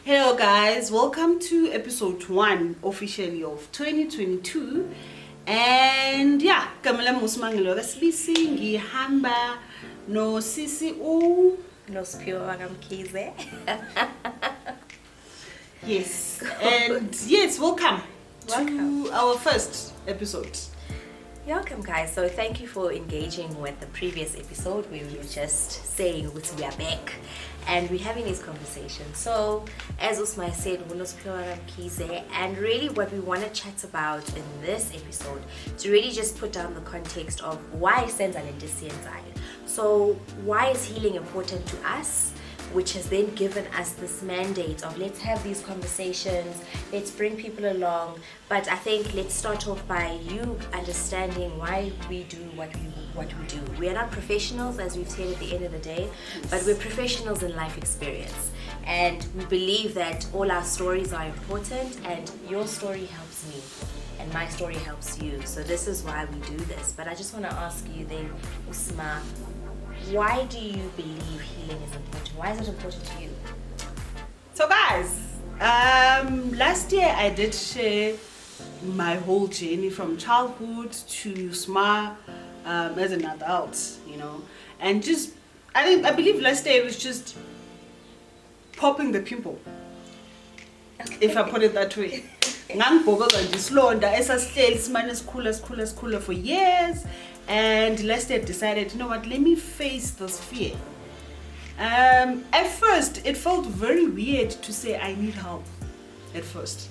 Hello guys, welcome to episode 1 officially of 2022. And yeah, Kamala Musmangelo kasibisi ngihamba no sisi u Nosphiwe wakamkhize. Yes. And yes, welcome to our first episode. Welcome guys. So thank you for engaging with the previous episode where we were just saying we are back and we're having these conversations. So as Usma said, Nosphiwe wakamkhize, and really what we want to chat about in this episode to really just put down the context of why senza lento siyenzayo. So why is healing important to us? Which has then given us this mandate of let's have these conversations, let's bring people along. But I think let's start off by you understanding why we do what we do. We are not professionals, as we've said at the end of the day, but we're professionals in life experience. And we believe that all our stories are important, and your story helps me, and my story helps you. So this is why we do this. But I just want to ask you then, Usma, why do you believe healing is important? Why is it important to you? So guys, last year I did share my whole journey from childhood to SMA as an adult, and just I believe last year it was just popping the pimple, if I put it that way. Ngangibhokoza nje isilonda esasihleli simane sikhula for years. And last year I decided, you know what, let me face this fear. At first, it felt very weird to say I need help. At first,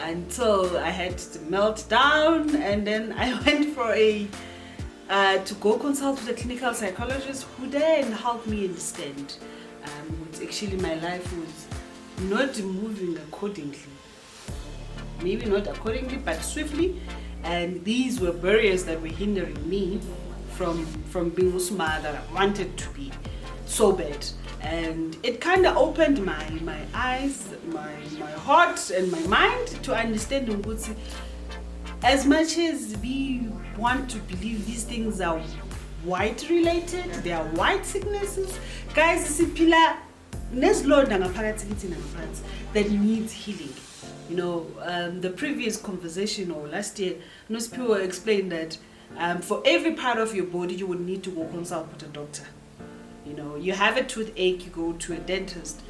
until I had to melt down, and then I went for to go consult with a clinical psychologist who then helped me understand. Actually, my life was not moving accordingly. Maybe not accordingly, but swiftly. And these were barriers that were hindering me from being Usma that I wanted to be so bad. And it kind of opened my eyes, my heart and my mind to understand Ngutsi. As much as we want to believe these things are white related, they are white sicknesses, guys, siphila nesilonda ngaphakathi kithi ngaphakathi that needs healing. The previous conversation or last year, Nosphiwe explained that for every part of your body, you would need to go consult with a doctor. You have a toothache, you go to a dentist.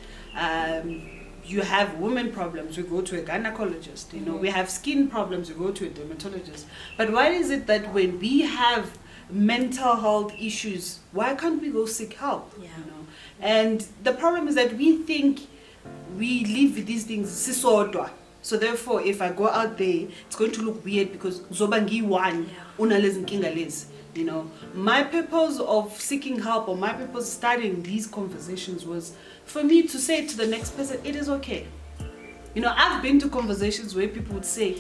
You have women problems, we go to a gynecologist. We have skin problems, we go to a dermatologist. But why is it that when we have mental health issues, why can't we go seek help? And the problem is that we think we live with these things sisodwa. So therefore, if I go out there, it's going to look weird because zobangi one unalezi nkinga lezi. My purpose of seeking help or my purpose of starting these conversations was for me to say to the next person, it is okay. I've been to conversations where people would say,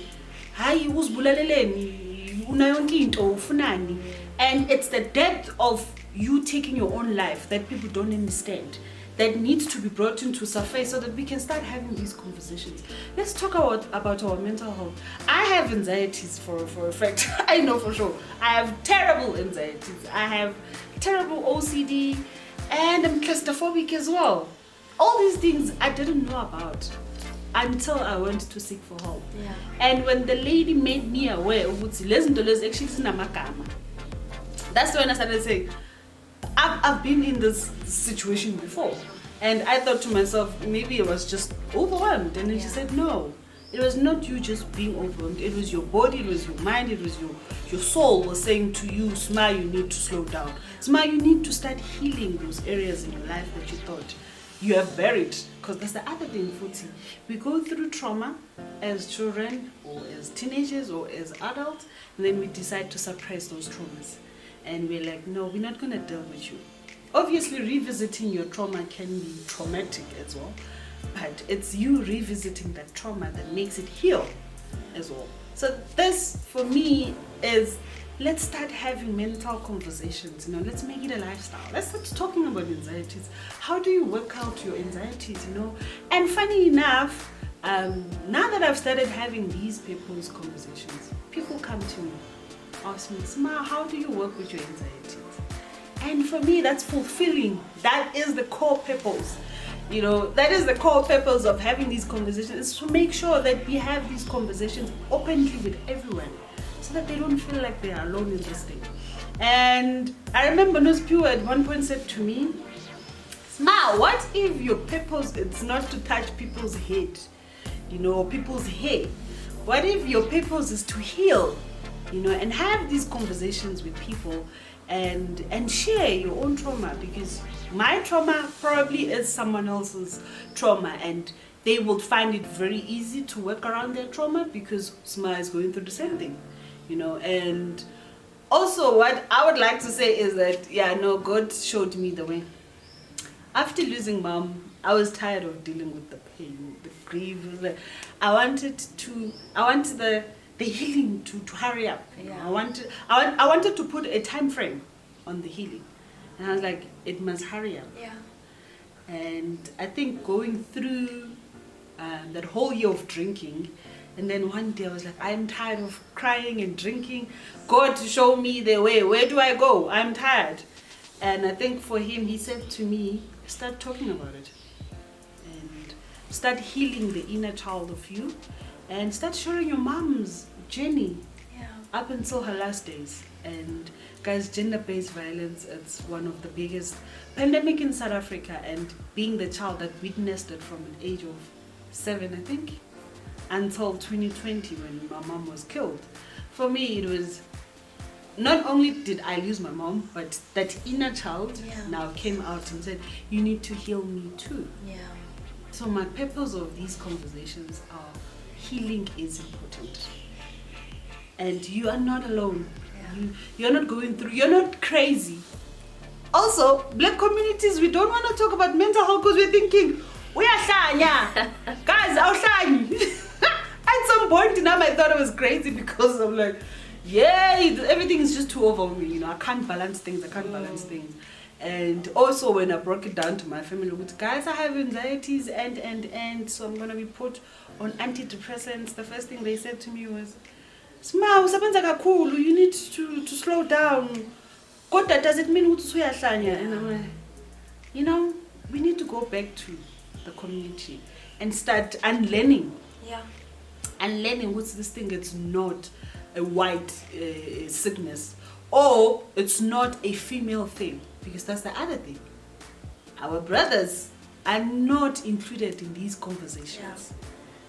"Hayi uzibulaleleni, unayonke into ufunani," and it's the depth of you taking your own life that people don't understand, that needs to be brought into surface so that we can start having these conversations. Let's talk about our mental health. I have anxieties for a fact. I know for sure. I have terrible anxieties. I have terrible OCD, and I'm claustrophobic as well. All these things I didn't know about until I went to seek for help. And when the lady made me aware of what's actually namagama, that's when I started saying, I've been in this situation before, and I thought to myself, maybe I was just overwhelmed. And then she said, no, it was not you just being overwhelmed. It was your body, it was your mind, it was your soul was saying to you, Sma, you need to slow down. Sma, you need to start healing those areas in your life that you thought you have buried. Because that's the other thing, Futi. We go through trauma as children or as teenagers or as adults, and then we decide to suppress those traumas. And we're like, no, we're not going to deal with you. Obviously, revisiting your trauma can be traumatic as well. But it's you revisiting that trauma that makes it heal as well. So this, for me, is let's start having mental conversations. Let's make it a lifestyle. Let's start talking about anxieties. How do you work out your anxieties, And funny enough, now that I've started having these people's conversations, people come to me, ask me, Sma, how do you work with your anxieties? And for me, that's fulfilling. That is the core purpose. You know, that is the core purpose of having these conversations, is to make sure that we have these conversations openly with everyone so that they don't feel like they are alone in this thing. And I remember Nospiu at one point said to me, Sma, what if your purpose is not to touch people's head, you know, people's hair? What if your purpose is to heal, you know, and have these conversations with people and share your own trauma? Because my trauma probably is someone else's trauma, and they will find it very easy to work around their trauma because Sma is going through the same thing, you know. And also what I would like to say is that, yeah, no, God showed me the way. After losing mom, I was tired of dealing with the pain, the grief. I wanted the healing to hurry up. You know? I wanted to put a time frame on the healing. And I was like, it must hurry up. Yeah. And I think going through that whole year of drinking, and then one day I was like, I'm tired of crying and drinking. God, to show me the way. Where do I go? I'm tired. And I think for him, he said to me, start talking about it. And start healing the inner child of you. And start sharing your mom's journey up until her last days. And guys, gender-based violence, it's one of the biggest pandemic in South Africa. And being the child that witnessed it from an age of 7, I think, until 2020 when my mom was killed. For me, it was, not only did I lose my mom, but that inner child now came out and said, you need to heal me too. Yeah. So my purpose of these conversations are, healing is important. And you are not alone. You're not going through, you're not crazy. Also, black communities, we don't want to talk about mental health because we're thinking, we are hlanya. Guys, our hlanya. At some point in time, I thought I was crazy because I'm like, everything is just too overwhelming. You know, I can't balance things. And also when I broke it down to my family, guys, I have anxieties and so I'm going to be put on antidepressants. The first thing they said to me was, Sma, usabenza kakhulu, you need to slow down. God, that does it mean uyahlanya? And I'm like, you know, we need to go back to the community and start unlearning. Yeah. Unlearning what's this thing, it's not a white sickness, or it's not a female thing, because that's the other thing. Our brothers are not included in these conversations.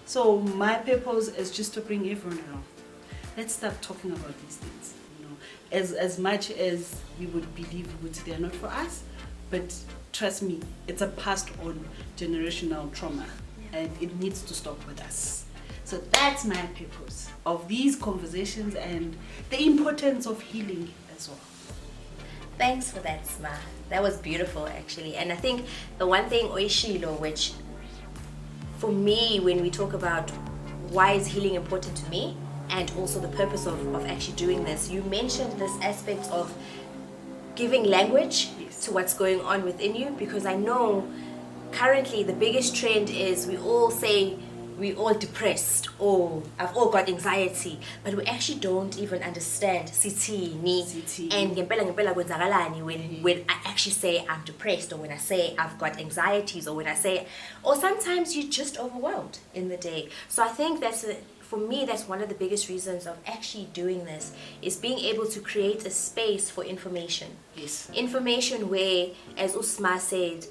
So my purpose is just to bring everyone around. Let's start talking about these things. You know, as much as we would believe they are not for us, but trust me, it's a passed on generational trauma, and it needs to stop with us. So that's my purpose of these conversations and the importance of healing as well. Thanks for that, Sma. That was beautiful, actually. And I think the one thing, Oishilo, which for me, when we talk about why is healing important to me, and also the purpose of actually doing this, you mentioned this aspect of giving language to what's going on within you, because I know currently the biggest trend is we all say we're all depressed, or I've all got anxiety, but we actually don't even understand CT and when I actually say I'm depressed, or when I say I've got anxieties, or sometimes you're just overwhelmed in the day. So I think for me, that's one of the biggest reasons of actually doing this, is being able to create a space for information. Yes. Information where, as Usma said,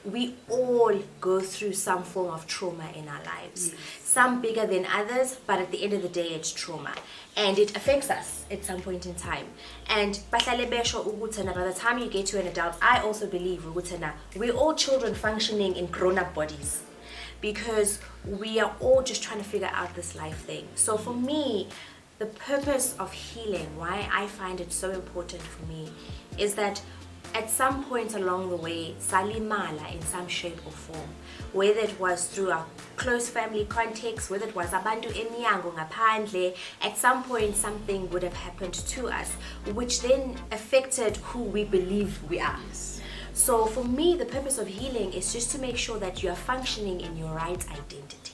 we all go through some form of trauma in our lives. Yes. Some bigger than others, but at the end of the day, it's trauma. And it affects us at some point in time. And by the time you get to an adult, I also believe we're all children functioning in grown-up bodies, because we are all just trying to figure out this life thing. So for me, the purpose of healing, why I find it so important for me, is that at some point along the way, salimala in some shape or form, whether it was through our close family context, whether it was abantu emnyango ngaphandle, at some point something would have happened to us, which then affected who we believe we are. So for me, the purpose of healing is just to make sure that you are functioning in your right identity.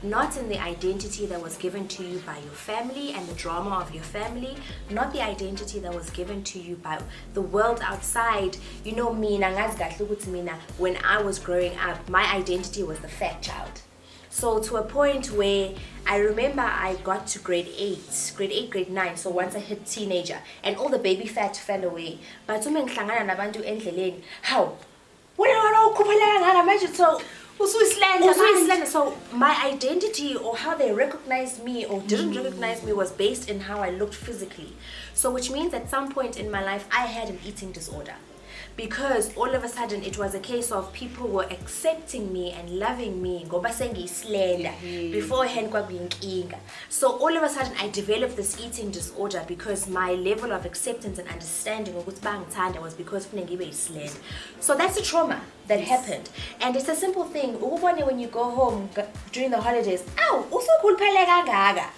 not in the identity that was given to you by your family and the drama of your family, not the identity that was given to you by the world outside. You know, mina ngazi kahle ukuthi mina, when I was growing up, my identity was the fat child. So to a point where I remember I got to grade 8, grade 9, so once I hit teenager, and all the baby fat fell away. But uma ngihlangana nabantu endleleni, how? So my identity or how they recognized me or didn't recognize me was based in how I looked physically. So which means at some point in my life I had an eating disorder, because all of a sudden it was a case of people were accepting me and loving me ngoba sengiyislender beforehand kwakuyinkinga. So all of a sudden I developed this eating disorder because my level of acceptance and understanding ukuthi bangithanda was because kufanele ngibe yislender. So that's a trauma that happened, and it's a simple thing. Ukubone when you go home during the holidays, ow, usukhuluphele kangaka.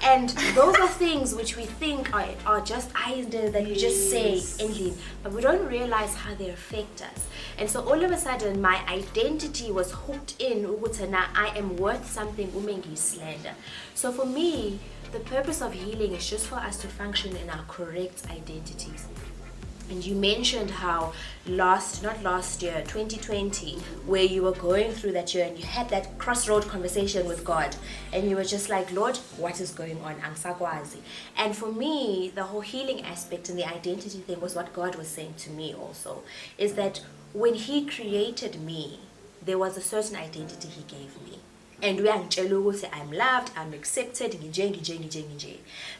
And those are things which we think are just ideas that we just say ending, but we don't realize how they affect us. And so all of a sudden my identity was hooked in ukuthi na I am worth something umengi slander. So for me, the purpose of healing is just for us to function in our correct identities. And you mentioned how not last year, 2020, where you were going through that year and you had that crossroad conversation with God, and you were just like, Lord, what is going on? Angisakwazi. And for me, the whole healing aspect and the identity thing was what God was saying to me also, is that when He created me, there was a certain identity He gave me. And we are say I'm loved, I'm accepted,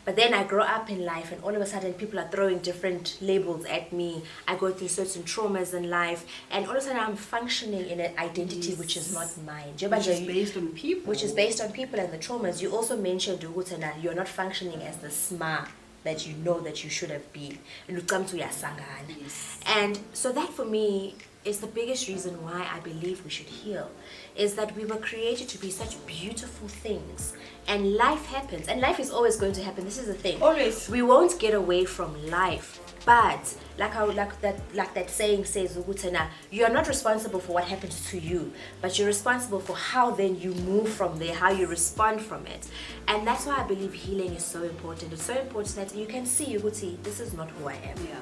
but then I grow up in life and all of a sudden people are throwing different labels at me. I go through certain traumas in life, and all of a sudden I'm functioning in an identity which is not mine. Which is based on people. Which is based on people and the traumas. You also mentioned you're not functioning as the smart that you know that you should have been. And so that for me is the biggest reason why I believe we should heal, is that we were created to be such beautiful things, and life happens, and life is always going to happen. This is the thing. Always. We won't get away from life, but like that saying says, you are not responsible for what happens to you, but you're responsible for how then you move from there, how you respond from it. And that's why I believe healing is so important. It's so important that you can see, this is not who I am. Yeah.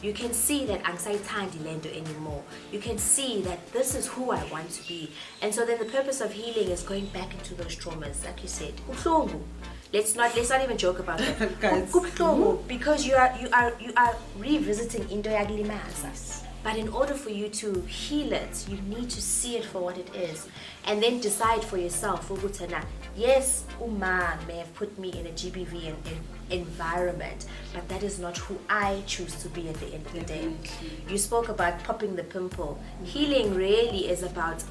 You can see that angisayithandi lento anymore. You can see that this is who I want to be. And so then the purpose of healing is going back into those traumas, like you said. Let's not even joke about that. Because you are revisiting into yaglimaza. But in order for you to heal it, you need to see it for what it is, and then decide for yourself. Yes, Uma may have put me in a GBV environment, but that is not who I choose to be at the end of the day. You spoke about popping the pimple. Healing really is about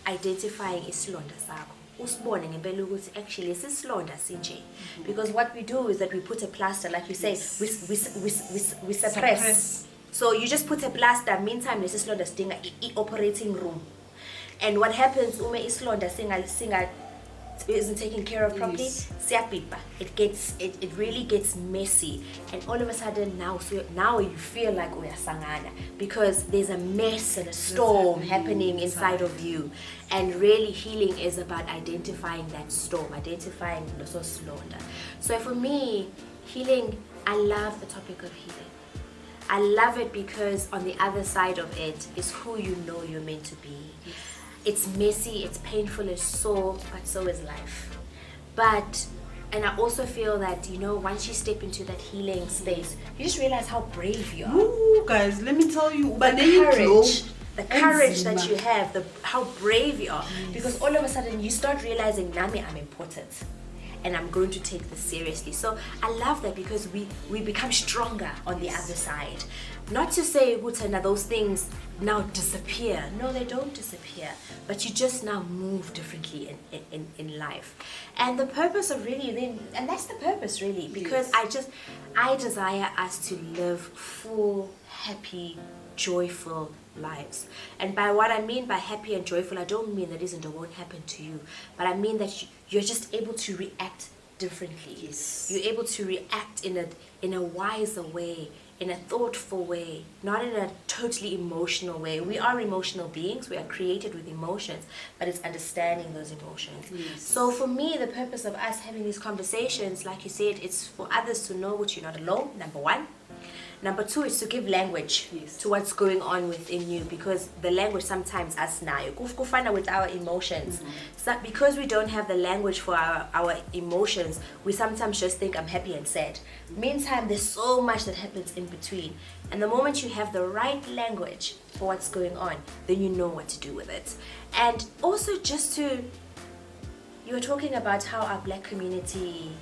identifying isilonda sakho. Usibone ngempela ukuthi actually sisilonda sinje, because what we do is that we put a plaster, like you say, we suppress. So you just put a plaster, meantime this isilonda sidinga operating room. And what happens uma isilonda singa isn't taken care of properly, it really gets messy, and all of a sudden now you feel like uyasangana, because there's a mess and a storm happening inside of you. And really healing is about identifying that storm, identifying the slonda. So for me, healing, I love the topic of healing. I love it because on the other side of it is who you know you're meant to be. It's messy, it's painful, it's sore, but so is life. And I also feel that, once you step into that healing space, you just realize how brave you are. Ooh, guys, let me tell you, the courage that you have, how brave you are. Because all of a sudden you start realizing, Nami, I'm important, and I'm going to take this seriously. So I love that, because we become stronger on the other side. Not to say those things now disappear. No, they don't disappear. But you just now move differently in life. And the purpose of and that's the purpose really, because I desire us to live full, happy, joyful lives. And by what I mean by happy and joyful, I don't mean that it won't happen to you, but I mean that you're just able to react differently. Yes. You're able to react in a wiser way, in a thoughtful way, not in a totally emotional way. We are emotional beings, we are created with emotions, but it's understanding those emotions. Yes. So for me, the purpose of us having these conversations, like you said, it's for others to know that you're not alone, number one. Number two is to give language to what's going on within you, because the language sometimes us now kufana with our emotions. So because we don't have the language for our emotions, we sometimes just think I'm happy and sad. Meantime, there's so much that happens in between. And the moment you have the right language for what's going on, then you know what to do with it. And also just to, you were talking about how our black community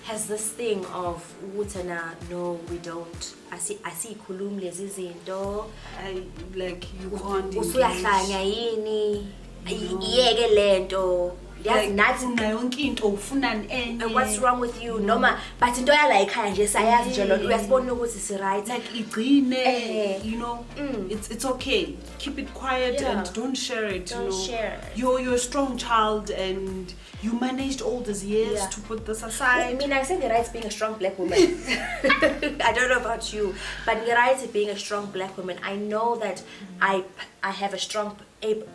has this thing of utana, no, we don't. I see khulum lezi zinto. I like you can't Usuyahlanya yini? Iyeke lento. like Nathi nayo yonke into ufuna enye. what's wrong with you? Noma but into yala ekhaya nje sayazi nje lo uyasibona ukuthi si right. Like igcine, you know, it's okay. Keep it quiet and don't share it. Don't you know, share it. You're a strong child and you managed all these years to put this aside. I mean, I say the right being a strong black woman. I don't know about you, but the right being a strong black woman, I know that I have a strong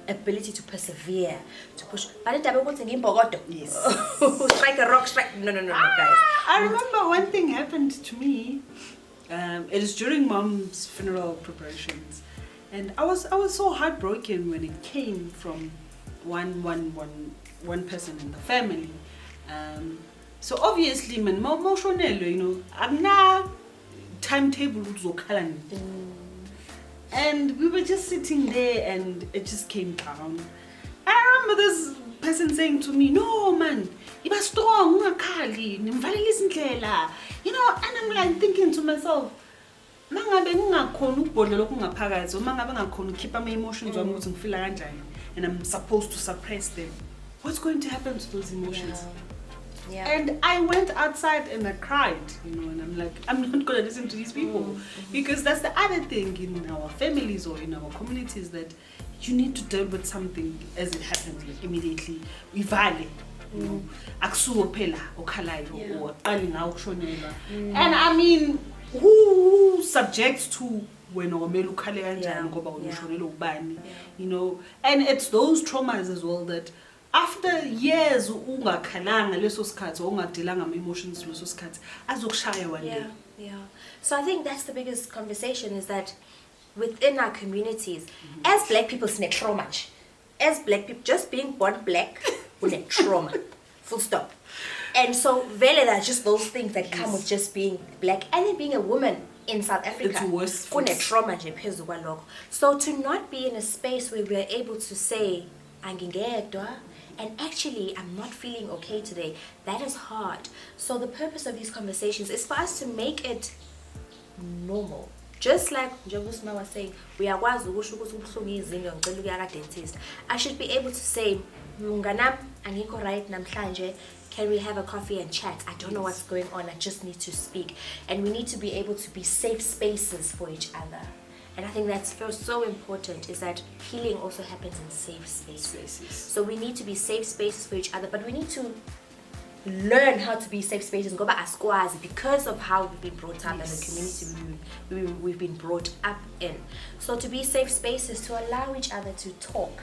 ability to persevere, to push. But Yes. Strike a rock, strike. No, guys. I remember one thing happened to me. It is during Mom's funeral preparations, and I was so heartbroken when it came from one person in the family. So obviously, man, you know, I'm now timetable and we were just sitting there, and it just came down. I remember this person saying to me, "No, man, you are strong, ungakali, nimvalelisa indlela." You know, and I'm like thinking to myself, mangabe ngingakhona ukubhodlela okungaphakathi, mangabe ngingakhona ukukhipha ama emotions wami ukuthi ngifila kanjani, and I'm supposed to suppress them, what's going to happen to those emotions? Yeah. And I went outside and I cried, you know, and I'm like, I'm not going to listen to these people. Because that's the other thing in our families or in our communities, that you need to deal with something as it happens, like immediately. We value, you know, akusuo phela okhalayo or aqali ngawo ukushonelwa. And I mean, who subjects to when omele ukhale kanjani ngoba ushonelwe ubani, you know? And it's those traumas as well that after years ungakhalanga leso sikhathi ungadilanga ama emotions leso sikhathi azokushaya one day. Yeah. So I think that's the biggest conversation, is that within our communities, as black people, it's trauma. As black people, just being born black, we trauma. Full stop. And so, there are just those things that come with just being black, and then being a woman in South Africa. It's worse. Trauma. So to not be in a space where we are able to say, and actually, I'm not feeling okay today, that is hard. So the purpose of these conversations is for us to make it normal. Just like Jabusma was saying, we are dentist. I should be able to say, can we have a coffee and chat? I don't know what's going on, I just need to speak. And we need to be able to be safe spaces for each other. And I think that's so important, is that healing also happens in safe spaces. So we need to be safe spaces for each other, but we need to learn how to be safe spaces because of how we've been brought up and the community we've been brought up in. So to be safe spaces, to allow each other to talk,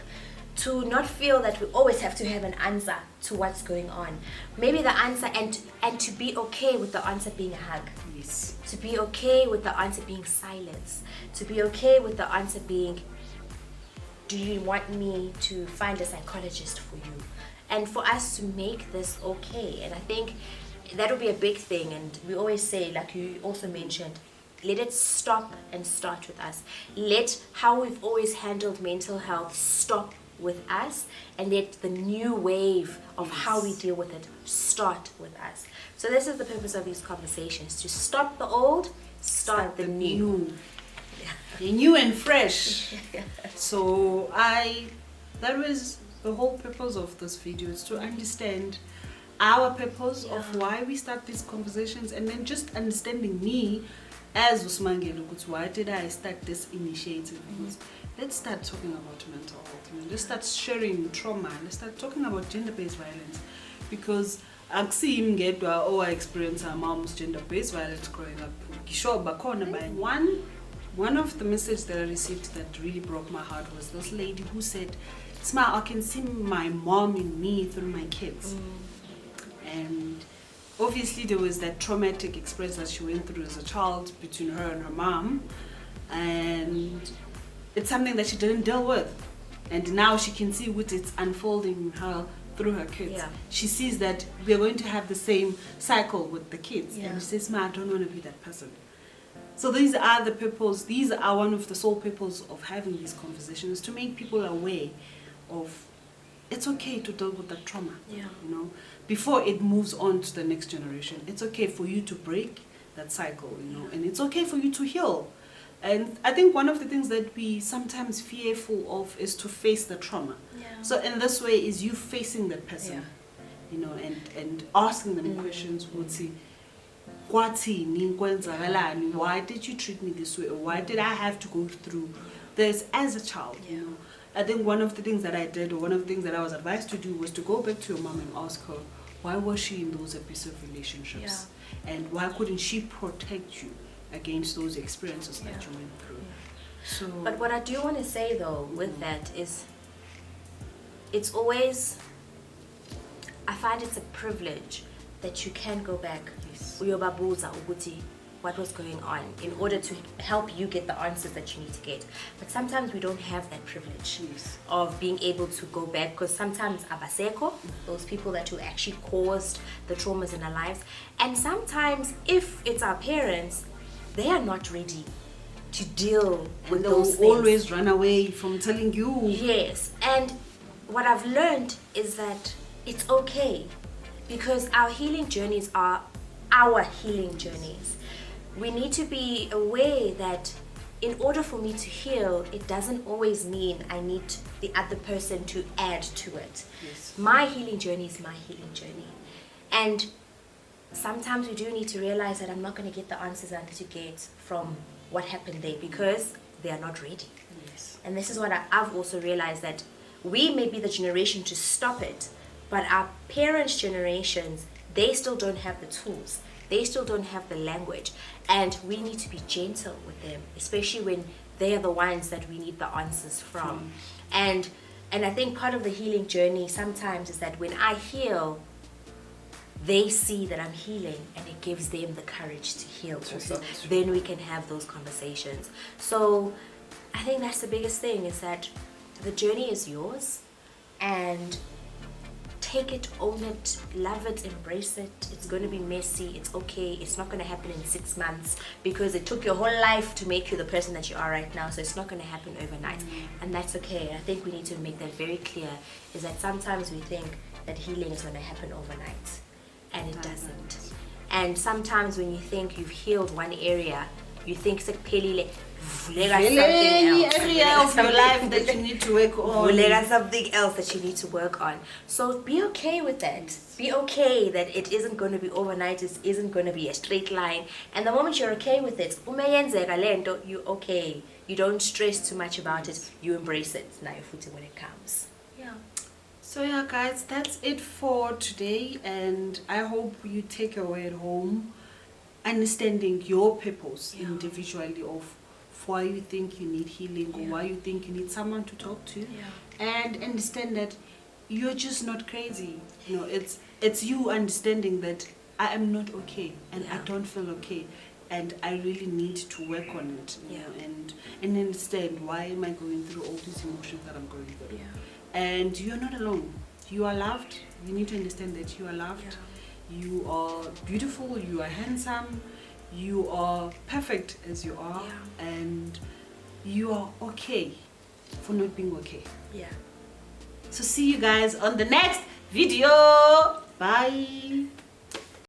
to not feel that we always have to have an answer to what's going on. Maybe the answer, and to be okay with the answer being a hug. Yes. To be okay with the answer being silence. To be okay with the answer being, do you want me to find a psychologist for you? And for us to make this okay. And I think that would be a big thing. And we always say, like you also mentioned, let it stop and start with us. Let how we've always handled mental health stop with us, and let the new wave of how we deal with it start with us. So this is the purpose of these conversations, to stop the old, start the new. The new and fresh. So that was the whole purpose of this video, is to understand our purpose of why we start these conversations, and then just understanding me as Usmangelo, why did I start this initiative? Because let's start talking about mental health. Let's start sharing trauma. Let's start talking about gender-based violence, because Akusimi ngedwa I experienced her mom's gender-based violence growing up. Sure, bakhona by one of the messages that I received that really broke my heart was this lady who said, "Sma, I can see my mom in me through my kids." And obviously there was that traumatic experience that she went through as a child between her and her mom, and it's something that she didn't deal with, and now she can see what it's unfolding in her through her kids. She sees that we're going to have the same cycle with the kids, and she says, "Ma, I don't want to be that person." So these are one of the sole purpose of having these conversations, to make people aware of it's okay to deal with that trauma. You know, before it moves on to the next generation, it's okay for you to break that cycle, you know, and it's okay for you to heal. And I think one of the things that we sometimes fearful of is to face the trauma. So in this way is you facing that person, you know, and asking them questions. Why did you treat me this way? Or why did I have to go through this as a child? You know, I think one of the things that I did, or one of the things that I was advised to do, was to go back to your mom and ask her, why was she in those abusive relationships? And why couldn't she protect you against those experiences that you went through? So, but what I do want to say though with that is, it's always, I find it's a privilege that you can go back, uyobabuza ukuthi what was going on, in order to help you get the answers that you need to get. But sometimes we don't have that privilege of being able to go back, because sometimes abaseko, those people that who actually caused the traumas in our lives, and sometimes if it's our parents, they are not ready to deal with those things. Always run away from telling you. Yes, and what I've learned is that it's okay, because our healing journeys are our healing journeys. We need to be aware that in order for me to heal, it doesn't always mean I need the other person to add to it. My healing journey is my healing journey. And sometimes we do need to realize that I'm not going to get the answers I need to get from what happened there, because they are not ready. And this is what I've also realized, that we may be the generation to stop it, but our parents' generations, they still don't have the tools. They still don't have the language. And we need to be gentle with them, especially when they are the ones that we need the answers from. And I think part of the healing journey sometimes is that when I heal, they see that I'm healing, and it gives them the courage to heal also. Then we can have those conversations. So I think that's the biggest thing, is that the journey is yours, and take it, own it, love it, embrace it. It's going to be messy, it's okay. It's not going to happen in 6 months, because it took your whole life to make you the person that you are right now. So it's not going to happen overnight, and that's okay. I think we need to make that very clear, is that sometimes we think that healing is going to happen overnight, and it doesn't. And sometimes when you think you've healed one area, you think it's something area of your life that you need to work on. Something else that you need to work on. So be okay with that. Be okay that it isn't going to be overnight. It isn't going to be a straight line. And the moment you're okay with it, you're okay. You don't stress too much about it. You embrace it when it comes. So yeah, guys, that's it for today, and I hope you take away at home understanding your purpose individually of why you think you need healing, or why you think you need someone to talk to, and understand that you're just not crazy. You know, it's you understanding that I am not okay, and I don't feel okay, and I really need to work on it. You know, and understand, why am I going through all these emotions that I'm going through. And you're not alone. You are loved. You need to understand that you are loved. You are beautiful. You are handsome. You are perfect as you are. And you are okay for not being okay. So see you guys on the next video. Bye.